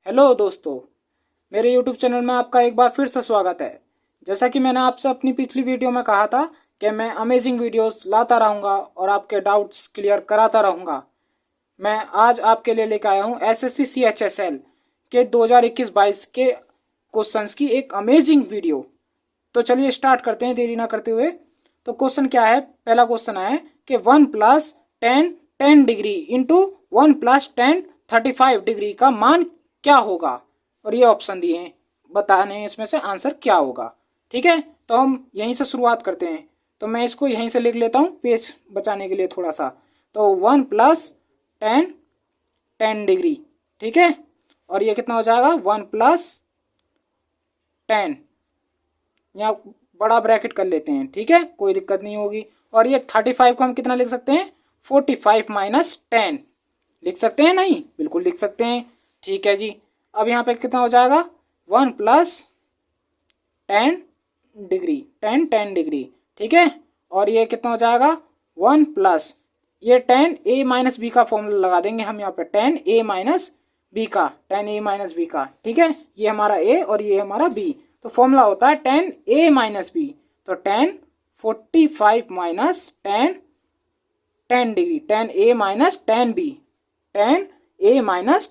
Hello दोस्तों, मेरे YouTube channel में आपका एक बार फिर से स्वागत है। जैसा कि मैंने आपसे अपनी पिछली वीडियो में कहा था कि मैं अमेजिंग वीडियोस लाता रहूँगा और आपके डाउट्स क्लियर कराता रहूँगा। मैं आज आपके लिए लेकर आया हूँ SSC CHSL के 2021-22 के क्वेश्चंस की एक अमेजिंग वीडियो। तो चलिए स्टार्ट करते हैं देरी ना करते हुए। तो क्वेश्चन क्या है? पहला क्वेश्चन है कि 1 + 10 10 डिग्री इंटू 1 + 10 35 डिग्री का मान क्या होगा। और ये ऑप्शन दिए हैं, बताने हैं इसमें से आंसर क्या होगा। ठीक है, तो हम यहीं से शुरुआत करते हैं। तो मैं इसको यहीं से लिख लेता हूँ पेज बचाने के लिए थोड़ा सा। तो 1 + 10 10 डिग्री, ठीक है। और ये कितना हो जाएगा? 1 + 10, यहाँ बड़ा ब्रैकेट कर लेते हैं, ठीक है, कोई दिक्कत नहीं होगी। और ये 35 को हम कितना लिख सकते हैं? 45 - 10 लिख सकते हैं, नहीं बिल्कुल लिख सकते हैं। ठीक है जी। अब यहाँ पे कितना हो जाएगा? 1 + 10 डिग्री 10 10 डिग्री, ठीक है। और ये कितना हो जाएगा? 1 + ये 10a - b का फॉर्मूला लगा देंगे हम यहाँ पे, 10a - b का, 10a - b का, ठीक है। ये हमारा a और ये हमारा b, तो फॉर्मूला होता है 10a - b। तो 10 45 - 10 10 degree, 10a - 10b, 10a -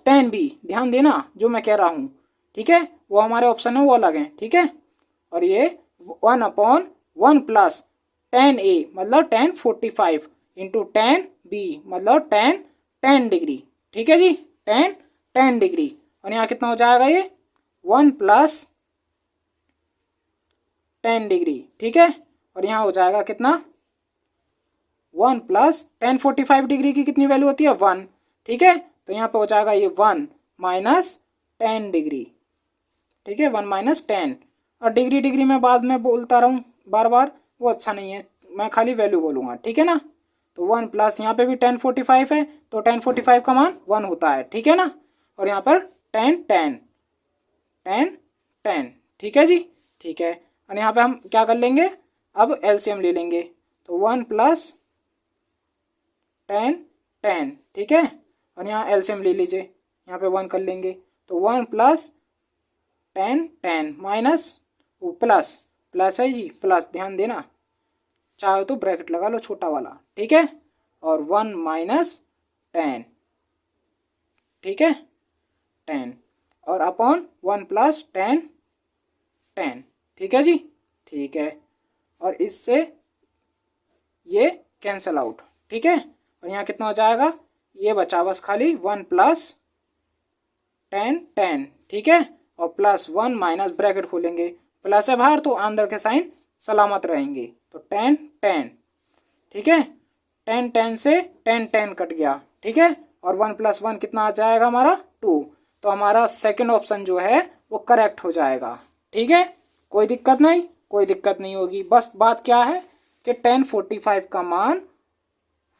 10b। ध्यान देना जो मैं कह रहा हूँ, ठीक है। वो हमारे ऑप्शन है वो अलग हैं, ठीक है। और ये 1/1 + 10a मतलब 10 45 इंटू 10b मतलब 10 10 डिग्री, ठीक है जी, 10 10 डिग्री। और यहाँ कितना हो जाएगा? ये 1 + 10 डिग्री, ठीक है। और यहाँ हो जाएगा कितना? 1 + 10 45 डिग्री की कितनी वैल्यू होती है? 1, ठीक है। तो यहाँ पे हो जाएगा ये 1 - 10 डिग्री, ठीक है, 1 - 10। और डिग्री डिग्री मैं बाद में बोलता रहूँ बार बार, वो अच्छा नहीं है, मैं खाली वैल्यू बोलूँगा, ठीक है ना। तो 1 + यहाँ पे भी 10 45 है, तो 10 45 का मान 1 होता है, ठीक है ना। और यहाँ पर 10 10 10 10, ठीक है जी, ठीक है। और यहाँ पे हम क्या कर लेंगे? अब LCM ले लेंगे। तो 1 + 10 10, ठीक है। और यहाँ LCM ले लीजिए, यहाँ पे 1 कर लेंगे। तो 1 + 10 10 माइनस वो प्लस, प्लस है जी, प्लस, ध्यान देना, चाहे तो ब्रैकेट लगा लो छोटा वाला, ठीक है। और 1 - 10, ठीक है, 10 और अपॉन 1 + 10 10, ठीक है जी, ठीक है। और इससे ये कैंसल आउट, ठीक है। और यहाँ कितना हो जाएगा? ये बचा बस खाली 1 + 10 10, ठीक है। और +1 माइनस ब्रैकेट खोलेंगे, प्लस है बाहर तो अंदर के साइन सलामत रहेंगे। तो 10 10, ठीक है, 10 10 से 10 10 कट गया, ठीक है। और 1 + 1 कितना आ जाएगा हमारा? 2। तो हमारा सेकंड ऑप्शन जो है वो करेक्ट हो जाएगा, ठीक है। कोई दिक्कत नहीं, कोई दिक्कत नहीं होगी। बस बात क्या है कि 10 45 का मान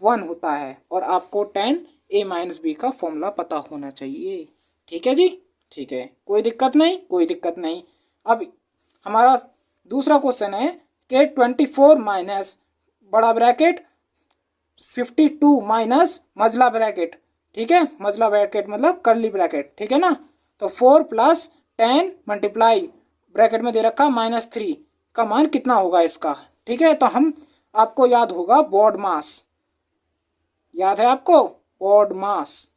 1 होता है और आपको 10a - b का फॉर्मूला पता होना चाहिए, ठीक है जी, ठीक है, कोई दिक्कत नहीं, कोई दिक्कत नहीं। अब हमारा दूसरा क्वेश्चन है कि 24 माइनस बड़ा ब्रैकेट 52 माइनस मजला ब्रैकेट, ठीक है, मजला ब्रैकेट मतलब करली ब्रैकेट, ठीक है ना। तो 4 + 10 मल्टीप्लाई ब्रैकेट में दे रखा -3 का मान कितना होगा इसका, ठीक है। तो हम, आपको याद होगा बॉड मास, याद है आपको बॉड मास?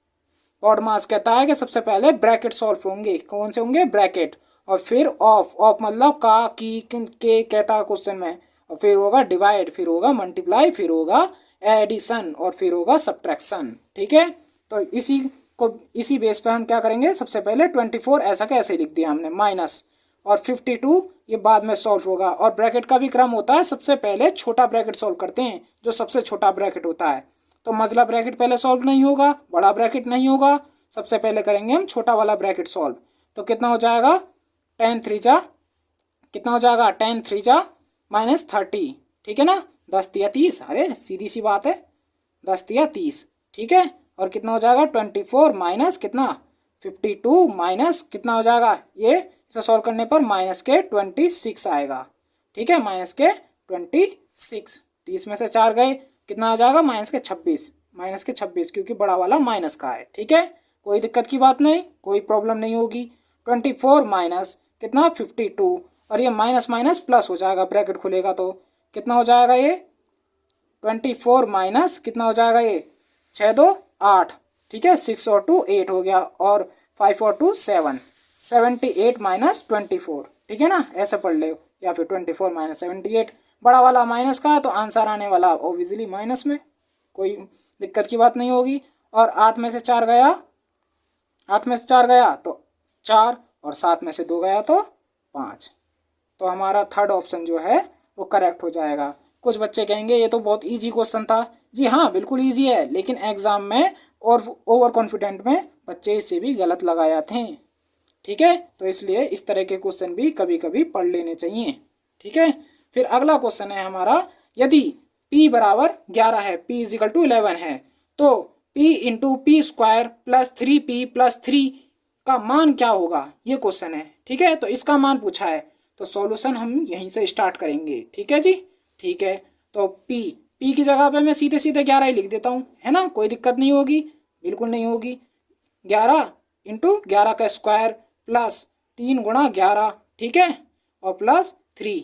बॉड मास कहता है कि सबसे पहले ब्रैकेट सॉल्व होंगे, कौन से होंगे? ब्रैकेट। और फिर ऑफ, ऑफ मतलब का, की, के कहता है क्वेश्चन में। और फिर होगा डिवाइड, फिर होगा मल्टीप्लाई, फिर होगा एडिशन और फिर होगा सब्ट्रैक्शन, ठीक है। तो इसी को, इसी बेस पे हम क्या करेंगे? सबसे पहले 24 ऐसा का ऐसे लिख दिया हमने माइनस, और 52 ये बाद में सॉल्व होगा। और ब्रैकेट का भी क्रम होता है, सबसे पहले छोटा ब्रैकेट सॉल्व करते हैं, जो सबसे छोटा ब्रैकेट होता है। तो मजला ब्रैकेट पहले सॉल्व नहीं होगा, बड़ा ब्रैकेट नहीं होगा, सबसे पहले करेंगे हम छोटा वाला ब्रैकेट सॉल्व। तो कितना हो जाएगा? 10 3 जा, कितना हो जाएगा? 10 3 जा -30, ठीक है ना। 10 तिया 30, अरे सीधी सी बात है, 10 तिया 30, ठीक है। और कितना हो जाएगा? 24 माइनस कितना? 52 माइनस कितना हो जाएगा? ये इसे सॉल्व करने पर -26 आएगा, ठीक है, -26। 30 में से 4 गए, कितना आ जाएगा? -26, -26, क्योंकि बड़ा वाला माइनस का है, ठीक है। कोई दिक्कत की बात नहीं, कोई प्रॉब्लम नहीं होगी। 24 माइनस कितना 52, और ये माइनस माइनस प्लस हो जाएगा, ब्रैकेट खुलेगा तो कितना हो जाएगा ये 24 माइनस कितना हो जाएगा ये 6 2 8, ठीक है, 6 और 2 8 हो गया, और 5 और 2 7, 78 माइनस 24, ठीक है ना, ऐसे पढ़ ले, या फिर 24 माइनस 78। बड़ा वाला माइनस का तो आंसर आने वाला ऑब्वियसली माइनस में, कोई दिक्कत की बात नहीं होगी। और 8 में से 4 गया, 8 में से 4 गया तो 4, और 7 में से 2 गया तो 5। तो हमारा थर्ड ऑप्शन जो है वो करेक्ट हो जाएगा। कुछ बच्चे कहेंगे ये तो बहुत इजी क्वेश्चन था। जी हाँ, बिल्कुल इजी है, लेकिन एग्जाम में और ओवर कॉन्फिडेंट में बच्चे इसे भी गलत लगा जाते हैं, ठीक है। तो इसलिए इस तरह के क्वेश्चन भी कभी कभी पढ़ लेने चाहिए, ठीक है। फिर अगला क्वेश्चन है हमारा, यदि p बराबर 11 है, p इजिकल टू 11 है, तो p into P square plus 3p plus 3 का मान क्या होगा, ये क्वेश्चन है, ठीक है। तो इसका मान पूछा है, तो सॉल्यूशन हम यहीं से स्टार्ट करेंगे, ठीक है जी, ठीक है। तो p की जगह पे मैं सीधे सीधे 11 ही लिख देता हूँ, है ना, कोई दिक्कत नहीं होगी, बिल्कुल नहीं होगी। 11 इंटू 11 का स्क्वायर प्लस 3 गुणा 11, ठीक है, और प्लस 3,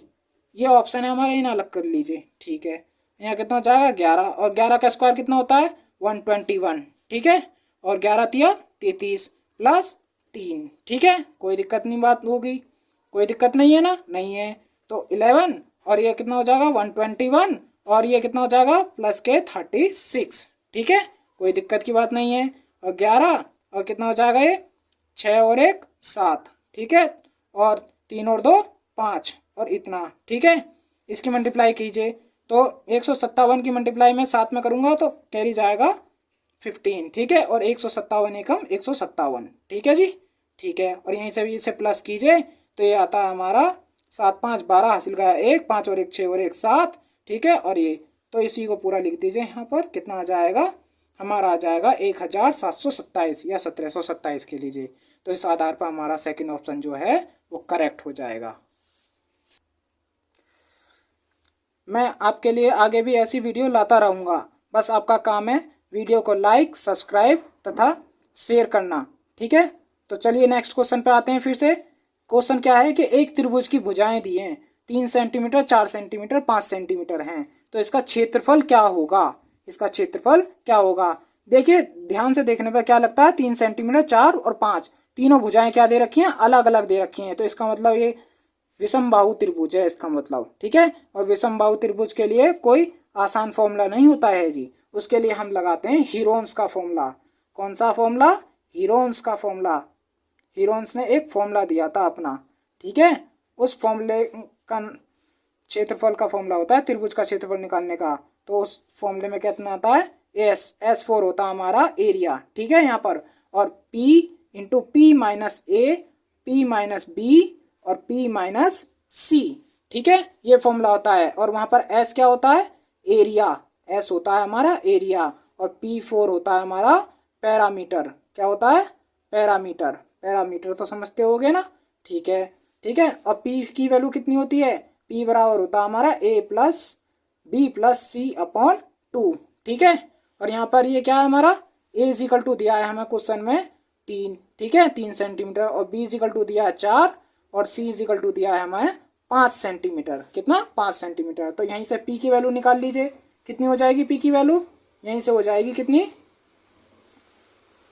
ये ऑप्शन है हमारा, इन्हें अलग कर लीजिए, ठीक है। यहाँ कितना हो जाएगा 11, और 11 का स्क्वायर कितना होता है 121, ठीक है, और 11 तिया 33 प्लस 3, ठीक है, कोई दिक्कत नहीं बात होगी, कोई दिक्कत नहीं है ना, नहीं है। तो 11 और ये कितना हो जाएगा 121, और ये कितना हो जाएगा प्लस के 36, ठीक है, कोई दिक्कत की बात नहीं है। और 11 और कितना हो जाएगा ये 6 और 1 7, ठीक है, और 3 और 2 5, और इतना, ठीक है। इसकी मल्टीप्लाई कीजिए, तो 157 की मल्टीप्लाई मैं 7 में करूँगा तो कैरी जाएगा 15, ठीक है, और 157 एकम 157, ठीक है जी, ठीक है। और यहीं से भी इसे प्लस कीजिए, तो ये आता है हमारा 7 5 12, हासिल का 1 5 और 1 6 और 1 7, ठीक है, और ये तो इसी को पूरा लिख दीजिए यहाँ पर, कितना आ जाएगा हमारा, आ जाएगा 1727 या 1727 के लीजिए। तो इस आधार पर हमारा सेकंड ऑप्शन जो है वो करेक्ट हो जाएगा। मैं आपके लिए आगे भी ऐसी वीडियो लाता रहूँगा, बस आपका काम है वीडियो को लाइक सब्सक्राइब तथा शेयर करना, ठीक है। तो चलिए नेक्स्ट क्वेश्चन पे आते हैं। फिर से क्वेश्चन क्या है कि एक त्रिभुज की भुजाएं दी हैं, 3 सेंटीमीटर 4 सेंटीमीटर 5 सेंटीमीटर हैं, तो इसका क्षेत्रफल क्या होगा, इसका क्षेत्रफल क्या होगा। देखिए ध्यान से देखने पर क्या लगता है 3 सेंटीमीटर 4 और 5, तीनों भुजाएं क्या दे रखी हैं, अलग अलग दे रखी हैं, तो इसका मतलब ये विषम बाहु त्रिभुज है इसका मतलब, ठीक है। और विषम बाहु त्रिभुज के लिए कोई आसान फॉर्मूला नहीं होता है जी, उसके लिए हम लगाते हैं हीरोन्स का फॉर्मूला। कौन सा फॉर्मूला, हीरोन्स का फॉर्मूला। हीरोन्स ने एक फॉर्मूला दिया था अपना, ठीक है, उस फॉर्मूले का क्षेत्रफल का फॉर्मूला होता है त्रिभुज का क्षेत्रफल निकालने का, तो उस फॉर्मूले में कितना आता है S4 होता है हमारा एरिया, ठीक है यहाँ पर, और P इंटू पी माइनस ए, पी माइनस बी और P माइनस सी, ठीक है, ये फॉर्मूला होता है। और वहाँ पर S क्या होता है, एरिया, S होता है हमारा एरिया, और P4 होता है हमारा पैरामीटर, क्या होता है पैरामीटर, पैरामीटर तो समझते होगे ना, ठीक है, ठीक है। और P की वैल्यू कितनी होती है, P बराबर होता है हमारा A plus B plus C upon 2, ठीक है। और यहाँ पर ये क्या है हमारा A इजिकल टू दिया है हमें क्वेश्चन में 3, ठीक है, 3 सेंटीमीटर, और B इजिकल टू दिया है 4, और C इजिकल टू दिया है हमें 5 सेंटीमीटर, कितना 5 सेंटीमीटर। तो यहीं से P की वैल्यू निकाल लीजिए, कितनी हो जाएगी P की वैल्यू, यहीं से हो जाएगी कितनी,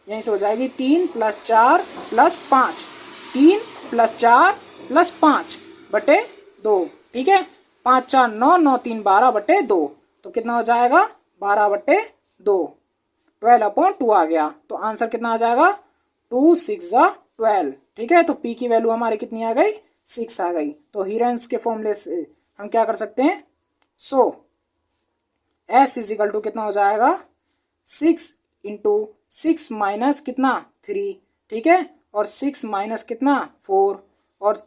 यहीं से हो जाएगी 3 + 4 + 5, 3 + 4 + 5 बटे 2, ठीक है, 5 4 9 9 3 12 बटे 2, तो कितना हो जाएगा 12 बटे 2, 12/2 आ गया। तो आंसर कितना आ जाएगा 2 6 12, ठीक है। तो P की वैल्यू हमारी कितनी आ गई 6 आ गई। तो हीरोन्स के फॉर्मूले से हम क्या कर सकते हैं, सो S इजिकल टू कितना हो जाएगा 6 इंटू 6 माइनस कितना 3, ठीक है, और 6 माइनस कितना 4, और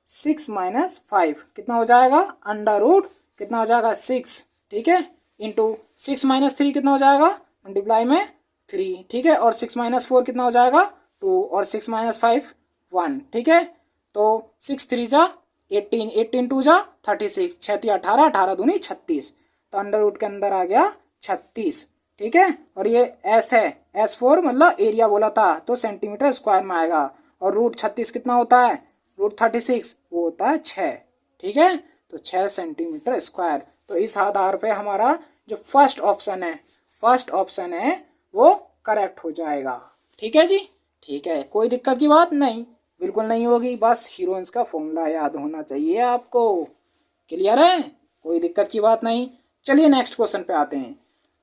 6 माइनस 5 कितना हो जाएगा अंडर रूट कितना हो जाएगा 6, ठीक है, इंटू 6 माइनस 3 कितना हो जाएगा मल्टीप्लाई में 3, ठीक है, और 6 माइनस 4 कितना हो जाएगा 2, और 6 माइनस 5 1, ठीक है। तो 6 3 जा 18, 18 2 जा 36, 6 3 18, 18 दूनी 36, तो अंडर रूट के अंदर आ गया 36, ठीक है। और ये एस है, S4 मतलब एरिया बोला था, तो सेंटीमीटर स्क्वायर में आएगा। और रूट 36 कितना होता है, रूट 36 वो होता है 6। ठीक है, तो 6 सेंटीमीटर स्क्वायर। तो इस आधार पे हमारा जो फर्स्ट ऑप्शन है वो करेक्ट हो जाएगा। ठीक है जी, ठीक है, कोई दिक्कत की बात नहीं, बिल्कुल नहीं होगी, बस हीरोइंस का फॉर्मूला याद होना चाहिए आपको। क्लियर है, कोई दिक्कत की बात नहीं। चलिए नेक्स्ट क्वेश्चन पे आते हैं।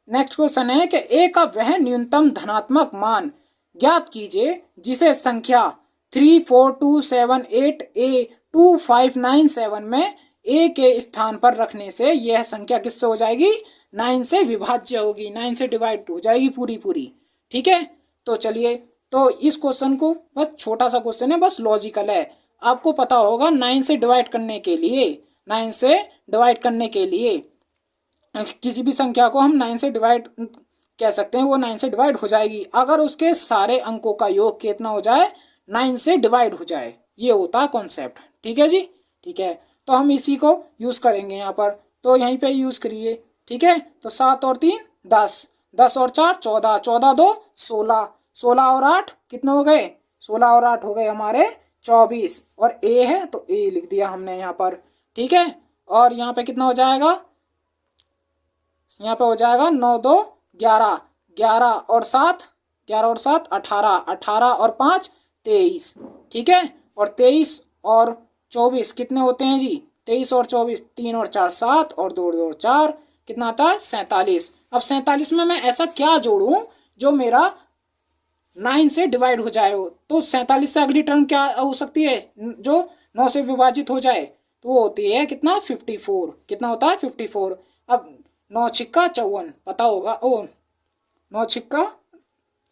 नेक्स्ट क्वेश्चन है कि ए का वह न्यूनतम धनात्मक मान ज्ञात कीजिए जिसे संख्या 34278A2597 में ए के स्थान पर रखने से यह संख्या किससे हो जाएगी, 9 से विभाज्य होगी, 9 से डिवाइड हो जाएगी पूरी पूरी। ठीक है, तो चलिए, तो इस क्वेश्चन को बस छोटा सा क्वेश्चन है, बस लॉजिकल है। आपको पता होगा 9 से डिवाइड करने के लिए, 9 से डिवाइड करने के लिए किसी भी संख्या को हम 9 से डिवाइड कह सकते हैं, वो 9 से डिवाइड हो जाएगी अगर उसके सारे अंकों का योग कितना हो जाए, 9 से डिवाइड हो जाए। ये होता है कॉन्सेप्ट। ठीक है जी, ठीक है, तो हम इसी को यूज़ करेंगे यहाँ पर, तो यहीं पे यूज़ करिए। ठीक है, तो 7 और 3 10, 10 और 4 14, 14 2 16, 16 और 8 कितने हो गए, 16 और 8 हो गए हमारे 24। और ए है तो ए लिख दिया हमने यहाँ पर। ठीक है, और यहाँ पे कितना हो जाएगा, यहाँ पे हो जाएगा 9 2 11, 11 और 7, 11 और 7 18, 18 और 5 23। ठीक है, और 23 और 24 कितने होते हैं जी, 23 और 24 3 और 4 7 और 2 और 2 4 कितना आता है 47। अब 47 में मैं ऐसा क्या जोड़ूं जो मेरा 9 से डिवाइड हो जाए हो, तो 47 से अगली टर्म क्या हो सकती है जो 9 से विभाजित हो जाए, तो वो होती है कितना 54। कितना होता है 54। अब 9 छिक्का 54 पता होगा, ओ 9 छिक्का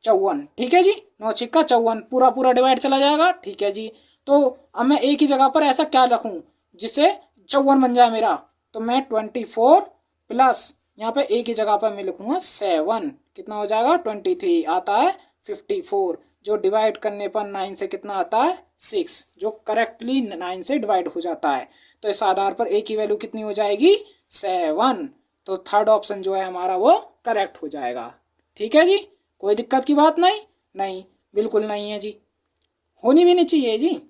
54। ठीक है जी, 9 छिक्का 54 पूरा पूरा डिवाइड चला जाएगा। ठीक है जी, तो अब मैं एक ही जगह पर ऐसा क्या रखूं जिससे 54 बन जाए मेरा, तो मैं 24 प्लस यहाँ पे एक ही जगह पर मैं लिखूंगा 7, कितना हो जाएगा 23 आता है 54, जो डिवाइड करने पर 9 से कितना आता है 6, जो करेक्टली 9 से डिवाइड हो जाता है। तो इस आधार पर ए की वैल्यू कितनी हो जाएगी 7। तो थर्ड ऑप्शन जो है हमारा वो करेक्ट हो जाएगा। ठीक है जी, कोई दिक्कत की बात नहीं, नहीं बिल्कुल नहीं है जी, होनी भी नहीं चाहिए जी,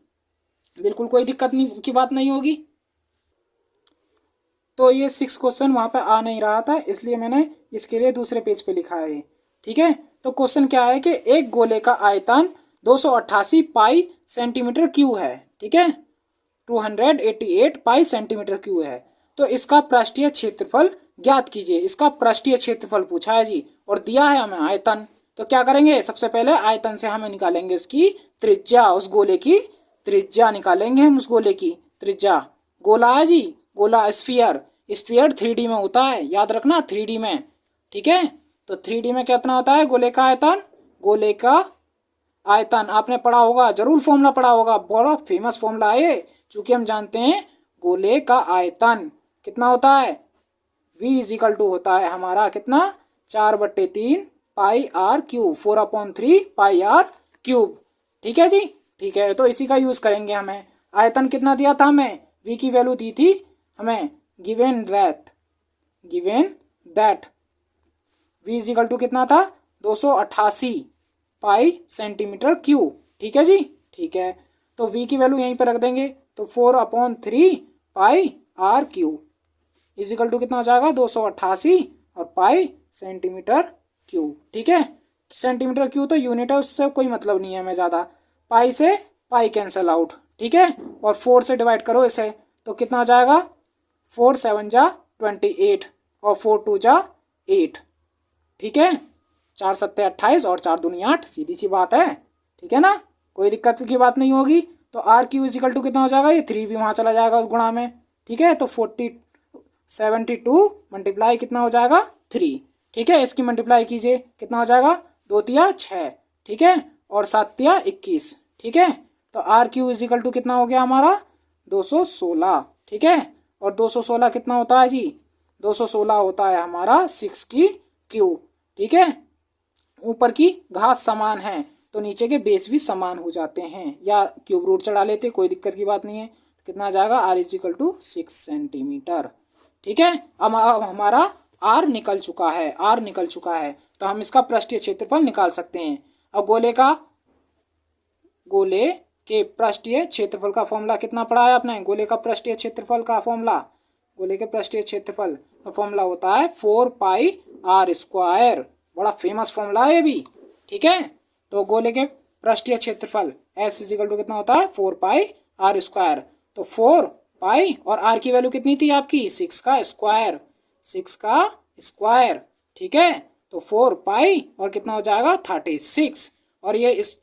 बिल्कुल कोई दिक्कत नहीं की बात नहीं होगी। तो ये 6 क्वेश्चन वहाँ पे आ नहीं रहा था, इसलिए मैंने इसके लिए दूसरे पेज पे लिखा है। ठीक है, तो क्वेश्चन क्या है कि एक गोले का आयतन 288 पाई सेंटीमीटर क्यूब है। ठीक है, 288 पाई सेंटीमीटर क्यूब है। तो इसका पृष्ठीय क्षेत्रफल ज्ञात कीजिए। इसका पृष्ठीय क्षेत्रफल पूछा है जी, और दिया है हमें आयतन। तो क्या करेंगे, सबसे पहले आयतन से हमें निकालेंगे उसकी त्रिज्या, उस गोले की त्रिज्या निकालेंगे हम, उस गोले की त्रिज्या। गोला है जी, गोला स्फीयर, स्फीयर 3D में होता है, याद रखना 3D में। ठीक है, तो 3D में कितना होता है गोले का आयतन, गोले का आयतन आपने पढ़ा होगा, जरूर फॉर्मूला पढ़ा होगा, बड़ा फेमस फॉर्मूला है ये, चूंकि हम जानते हैं गोले का आयतन कितना होता है, V इजिकल टू होता है हमारा कितना 4/3 pi r cube, 4/3 pi r cube. ठीक है जी, ठीक है, तो इसी का यूज करेंगे हमें। आयतन कितना दिया था हमें, V की वैल्यू दी थी हमें, given that V is equal to कितना था 288 पाई सेंटीमीटर क्यूब। ठीक है जी, ठीक है, तो V की वैल्यू यहीं पर रख देंगे, तो 4/3 pi r cube is equal to कितना हो जाएगा 288 और पाई सेंटीमीटर क्यूब। ठीक है, सेंटीमीटर क्यूब तो यूनिट है, उससे कोई मतलब नहीं है हमें ज़्यादा। पाई से पाई कैंसिल आउट। ठीक है, और 4 से डिवाइड करो इसे, तो कितना हो जाएगा 4 7 जा 28 और 4 2 जा 8। ठीक है, 4 7 28 और 4 दूनी 8, सीधी सी बात है। ठीक है ना, कोई दिक्कत की बात नहीं होगी। तो आर क्यू इजिकल टू कितना हो जाएगा, ये 3 भी वहाँ चला जाएगा उस गुणा में। ठीक है, तो 72 मल्टीप्लाई कितना हो जाएगा 3। ठीक है, इसकी मल्टीप्लाई कीजिए, कितना हो जाएगा 2 तिया 6। ठीक है, और 7 तिया 21। ठीक है, तो आर क्यू इजिकल टू कितना हो गया हमारा 216। ठीक है, और 216 कितना होता है जी, 216 होता है हमारा 6 की क्यूब। ठीक है, ऊपर की घास समान है तो नीचे के बेस भी समान हो जाते हैं, या क्यूब रूट चढ़ा लेते, कोई दिक्कत की बात नहीं है। कितना आ जाएगा आर इजिकल टू 6 सेंटीमीटर। ठीक है, अब हमारा आर निकल चुका है, आर निकल चुका है। तो हम इसका पृष्ठीय क्षेत्रफल निकाल सकते हैं। अब गोले के पृष्ठीय क्षेत्रफल का फॉर्मूला कितना पढ़ा है आपने? गोले का पृष्ठीय क्षेत्रफल का फॉर्मूला, गोले के पृष्ठीय क्षेत्रफल का फॉर्मूला होता है 4 पाई आर स्क्वायर। बड़ा फेमस फॉर्मूला है ये भी, ठीक है। तो गोले के पृष्ठीय क्षेत्रफल एस इजिकल टू कितना होता है? 4 पाई आर स्क्वायर। तो 4 पाई और आर की वैल्यू कितनी थी आपकी? 6 का स्क्वायर, 6 का स्क्वायर, ठीक है। तो 4 पाई और कितना हो जाएगा? 36। और ये इस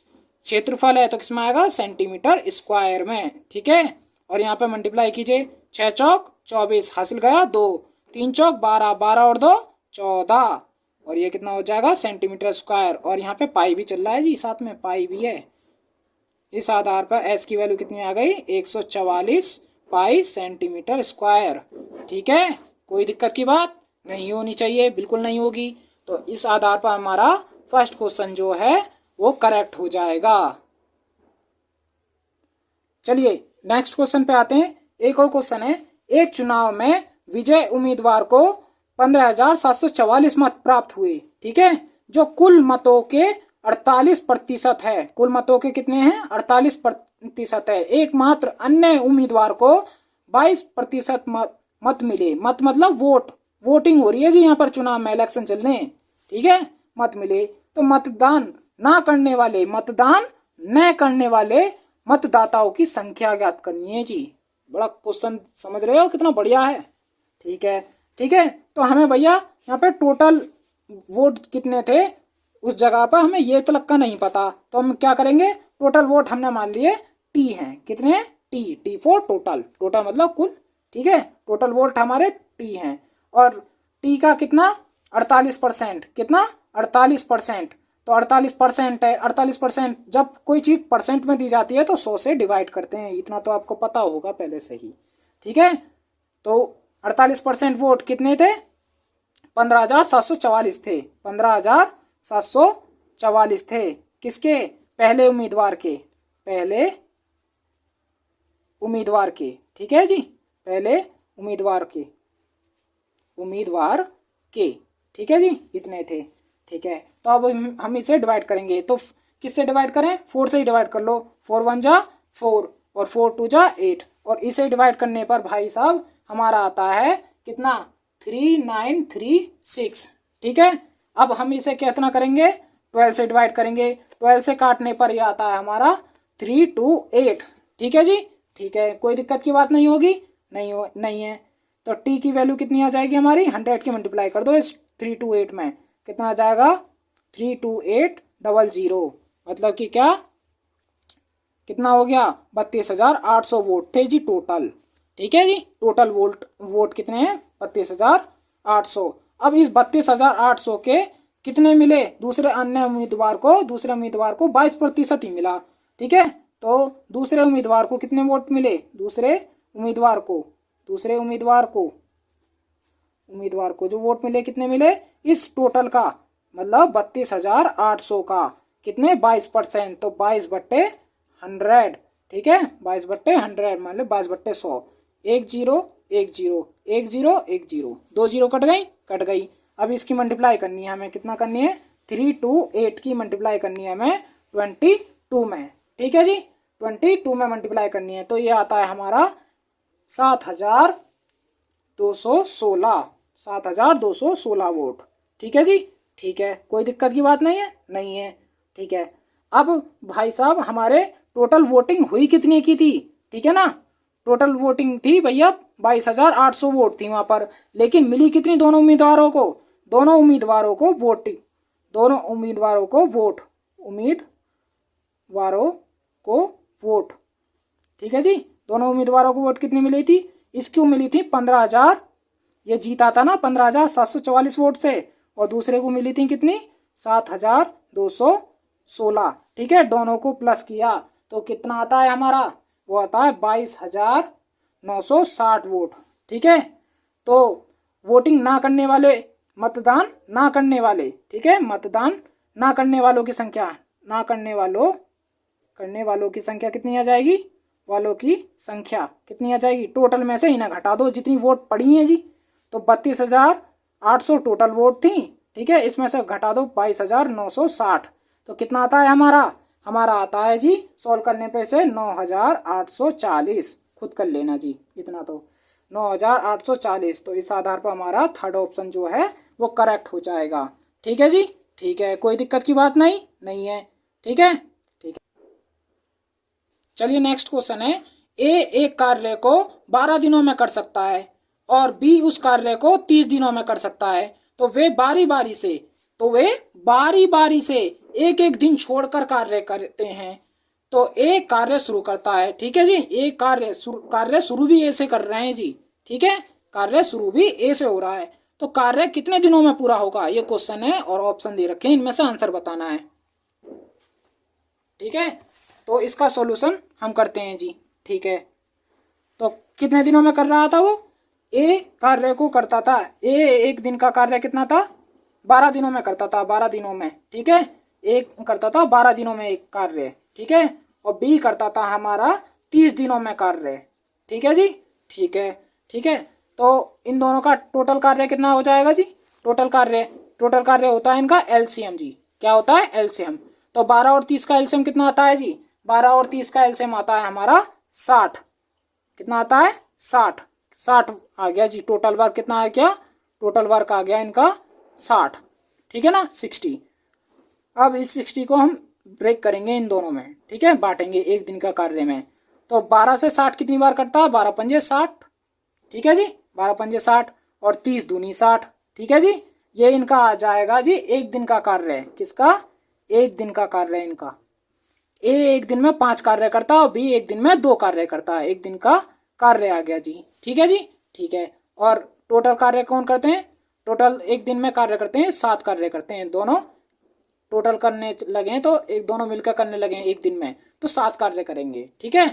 क्षेत्रफल है तो किसमें आएगा? सेंटीमीटर स्क्वायर में, ठीक है। और यहाँ पे मल्टीप्लाई कीजिए, 6 चौक 24 हासिल गया 2, 3 चौक 12, 12 और 2 14, और ये कितना हो जाएगा? Centimetre square. और यहाँ पे पाई भी चल रहा है जी, साथ में पाई भी है। इस आधार पर एस की वैल्यू कितनी आ गई? 144 पाई सेंटीमीटर स्क्वायर, ठीक है। कोई दिक्कत की बात नहीं होनी चाहिए, बिल्कुल नहीं होगी। तो इस आधार पर हमारा फर्स्ट क्वेश्चन जो है वो करेक्ट हो जाएगा। चलिए नेक्स्ट क्वेश्चन पे आते हैं। एक और क्वेश्चन है, एक चुनाव में विजय उम्मीदवार को 15,744 मत प्राप्त हुए, ठीक है, जो कुल मतों के 48% है। कुल मतों के कितने हैं? 48% है। एकमात्र अन्य उम्मीदवार को 22% मत मिले। मत मतलब वोट, वोटिंग हो रही है जी यहाँ पर, चुनाव में इलेक्शन चल रहे हैं, ठीक है। मत मिले तो मतदान न करने वाले मतदाताओं की संख्या ज्ञात करनी है जी। बड़ा क्वेश्चन, समझ रहे हो कितना बढ़िया है, ठीक है, ठीक है। तो हमें भैया यहाँ पे टोटल वोट कितने थे उस जगह पर हमें ये तक का नहीं पता, तो हम क्या करेंगे? टोटल वोट हमने मान लिए टी हैं। कितने हैं? टी फॉर टोटल, टोटल मतलब कुल, ठीक है। टोटल वोट हमारे टी हैं और टी का कितना? 48%। कितना? 48%। तो 48% है। 48% जब कोई चीज़ परसेंट में दी जाती है तो 100 से डिवाइड करते हैं, इतना तो आपको पता होगा पहले से ही, ठीक है। तो 48% वोट कितने थे? 15,744 थे। 15,744 थे। किसके? पहले उम्मीदवार के, पहले उम्मीदवार के, ठीक है जी, पहले उम्मीदवार के, ठीक है जी, इतने थे, ठीक है। तो अब हम इसे डिवाइड करेंगे, तो किससे डिवाइड करें? 4 से ही डिवाइड कर लो। 4 1 जा 4 और 4 2 जा 8, और इसे डिवाइड करने पर भाई साहब हमारा आता है कितना? 3936, ठीक है। अब हम इसे कितना करेंगे? 12 से डिवाइड करेंगे। 12 से काटने पर यह आता है हमारा 328, ठीक है जी, ठीक है। कोई दिक्कत की बात नहीं होगी, नहीं है। तो टी की वैल्यू कितनी आ जाएगी हमारी? 100 की मल्टीप्लाई कर दो इस 328 में, कितना आ जाएगा? 32800, मतलब कि क्या, कितना हो गया? 32,800 वोट थे जी टोटल, ठीक है जी। टोटल वोट कितने हैं? 32,800। अब इस 32,800 के कितने मिले? दूसरे उम्मीदवार को 22% ही मिला, ठीक है। तो दूसरे उम्मीदवार को कितने वोट मिले? दूसरे उम्मीदवार को जो वोट मिले कितने मिले? इस टोटल का मतलब 32,800 का कितने? 22%। तो 22/100, ठीक है, 22/100 मतलब 22/100। 1 0 1 0 1 0 1 0, 2 0 कट गई। अब इसकी मल्टीप्लाई करनी है हमें, कितना करनी है? 328 की मल्टीप्लाई करनी है हमें 22 में, ठीक है जी, 22 में मल्टीप्लाई करनी है। तो ये आता है हमारा 7,216 वोट, ठीक है जी, ठीक है। कोई दिक्कत की बात नहीं है, ठीक है। अब भाई साहब हमारे टोटल वोटिंग हुई कितनी की थी, ठीक है ना? टोटल वोटिंग थी भैया 22,800 वोट थी वहां पर, लेकिन मिली कितनी? दोनों उम्मीदवारों को वोट, ठीक है जी। दोनों उम्मीदवारों को वोट कितनी मिली थी? इसकी मिली थी 15,000, ये जीता था ना 15,744 वोट से, और दूसरे को मिली थी कितनी? 7,216, ठीक है। दोनों को प्लस किया तो कितना आता है हमारा? वो आता है 22,960 वोट, ठीक है। तो वोटिंग ना करने वाले, मतदान ना करने वाले, ठीक है, मतदान ना करने वालों की संख्या, करने वालों की संख्या कितनी आ जाएगी? टोटल में से ही ना घटा दो जितनी वोट पड़ी है जी। तो 32,000 800 टोटल वोट थी, ठीक है, इसमें से घटा दो 22,960, तो कितना आता है हमारा? हमारा आता है जी सॉल्व करने पे से 9,840। खुद कर लेना जी, इतना तो 9,840। तो इस आधार पर हमारा थर्ड ऑप्शन जो है वो करेक्ट हो जाएगा। ठीक है जी, ठीक है, कोई दिक्कत की बात नहीं है। ठीक है, ठीक है। चलिए नेक्स्ट क्वेश्चन है, ए एक कार्य को 12 दिनों में कर सकता है और बी उस कार्य को 30 दिनों में कर सकता है, तो वे बारी बारी से एक एक दिन छोड़कर कार्य करते हैं। तो ए कार्य शुरू करता है, ठीक है जी, ए कार्य शुरू भी ए से कर रहे हैं जी, ठीक है, कार्य शुरू भी ए से हो रहा है। तो कार्य कितने दिनों में पूरा होगा, ये क्वेश्चन है और ऑप्शन दे रखे हैं, इनमें से आंसर बताना है। ठीक है, तो इसका सॉल्यूशन हम करते हैं जी। ठीक है, तो कितने दिनों में कर रहा था वो? ए कार्य को करता था, ए एक दिन का कार्य कितना था? 12 दिनों में करता था, 12 दिनों में, ठीक है, एक करता था 12 दिनों में एक कार्य, ठीक है, और बी करता था हमारा 30 दिनों में कार्य। ठीक है जी, ठीक है, ठीक है। तो इन दोनों का टोटल कार्य कितना हो जाएगा जी? टोटल कार्य होता है इनका एलसीएम जी। क्या होता है? एलसीएम। तो 12 और 30 का एलसीएम कितना आता है जी? 12 और 30 का एलसीएम आता है हमारा 60। कितना आता है? 60। 60 आ गया जी। टोटल वर्क कितना आ गया? टोटल वर्क आ गया इनका 60, ठीक है ना, 60। अब इस 60 को हम ब्रेक करेंगे इन दोनों में, ठीक है, बांटेंगे एक दिन का कार्य में। तो 12 से 60 कितनी बार कटता है? 12 पंजे 60, ठीक है जी, 12 पंजे 60 और 30 दूनी 60, ठीक है जी। ये इनका आ जाएगा जी एक दिन का कार्य। किसका? एक दिन का कार्य इनका। ए एक दिन में 5 कार्य करता है और बी एक दिन में 2 कार्य करता है। एक दिन का कार्य आ गया जी, ठीक है जी, ठीक है। और टोटल कार्य कौन करते हैं? टोटल एक दिन में कार्य करते हैं 7 कार्य करते हैं, दोनों टोटल करने लगे हैं तो एक दोनों मिलकर करने लगे हैं एक दिन में, तो 7 कार्य करेंगे, ठीक है,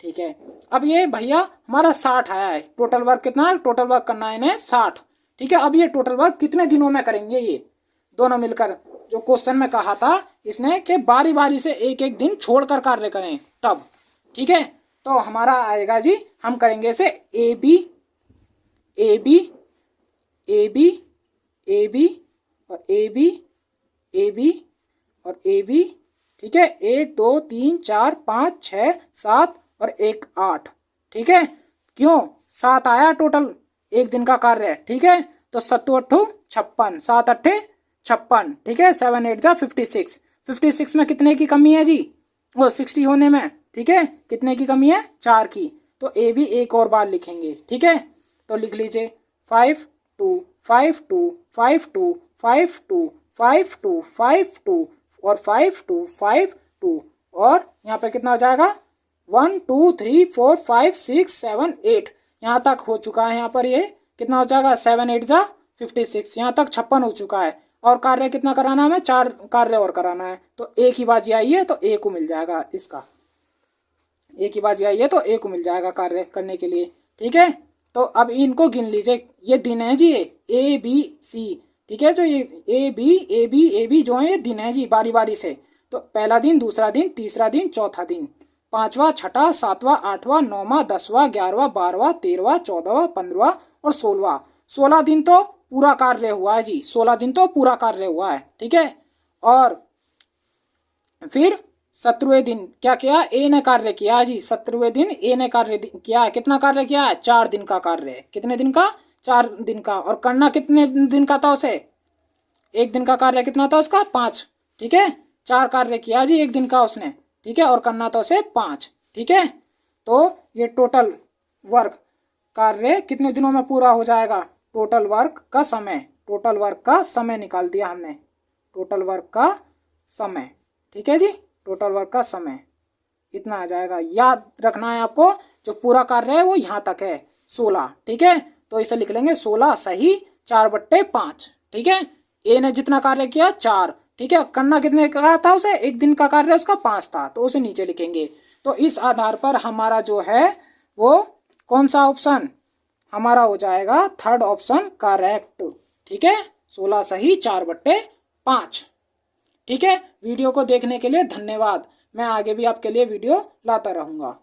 ठीक है। अब ये भैया हमारा 60 आया है, टोटल वर्क कितना है? टोटल वर्क करना है इन्हें 60, ठीक है। अब ये टोटल वर्क कितने दिनों में करेंगे ये दोनों मिलकर? जो क्वेश्चन में कहा था इसने कि बारी बारी से एक एक दिन छोड़कर कार्य करें तब, ठीक है। तो हमारा आएगा जी, हम करेंगे इसे A B A B A B A B और ए बी ए बी और ए बी, ठीक है, 1 2 3 4 5 6 7 और 1 8, ठीक है। क्यों? 7 आया टोटल एक दिन का कार्य, ठीक है। तो 7 8 56, 7 8 56, ठीक है, 7 8 जा 56। 56 में कितने की कमी है जी? वो 60 होने में, ठीक है, कितने की कमी है? 4 की। तो ए भी एक और बार लिखेंगे, ठीक है। तो लिख लीजिए 5 2 5 2 5 2 5 2 5 2 5 2 और 5 2 5 2 और यहाँ पे कितना हो जाएगा? 1 2 3 4 5 6 7 8, यहाँ तक हो चुका है। यहाँ पर ये कितना हो जाएगा? 7 8 जा 56, यहाँ तक 56 हो चुका है। और कार्य कितना कराना है हमें? 4 कार्य और कराना है। तो एक ही बाजी आई है तो ए को मिल जाएगा, इसका एक ही बाजी आई है तो ए को मिल जाएगा कार्य करने के लिए, ठीक है। तो अब इनको गिन लीजिए, ये दिन है जी, ए बी सी, ठीक है। जो ये ए बी जो है ये दिन है जी बारी बारी से। तो पहला दिन, दूसरा दिन, तीसरा दिन, चौथा दिन, 5वां, 6वां, 7वां, 8वां, 9वां, 10वां, 11वां, 12वां, 13वां, 14वां, 15वां और 16वां। 16 दिन तो पूरा कार्य हुआ है जी, 16 दिन तो पूरा कार्य हुआ है, ठीक है। और फिर 17वें दिन क्या किया? ए ने कार्य किया जी। 17वें दिन ए ने कार्य किया है। कितना कार्य किया है? 4 दिन का कार्य। कितने दिन का? 4 दिन का। और करना कितने दिन का था उसे? एक दिन का कार्य कितना था उसका? 5, ठीक है। 4 कार्य किया जी एक दिन का उसने, ठीक है, और करना था उसे 5, ठीक है। तो ये टोटल वर्क कार्य कितने दिनों में पूरा हो जाएगा? टोटल वर्क का समय निकाल दिया हमने, टोटल वर्क का समय, ठीक है जी, टोटल वर्क का समय इतना आ जाएगा। याद रखना है आपको, जो पूरा कार्य है वो यहाँ तक है 16, ठीक है। तो इसे लिख लेंगे 16 सही 4/5, ठीक है। ए ने जितना कार्य किया 4, ठीक है, करना कितने का था उसे? एक दिन का कार्य उसका 5 था, तो उसे नीचे लिखेंगे। तो इस आधार पर हमारा जो है वो कौन सा ऑप्शन हमारा हो जाएगा? थर्ड ऑप्शन करेक्ट, ठीक है, 16 सही 4/5, ठीक है। वीडियो को देखने के लिए धन्यवाद। मैं आगे भी आपके लिए वीडियो लाता रहूँगा।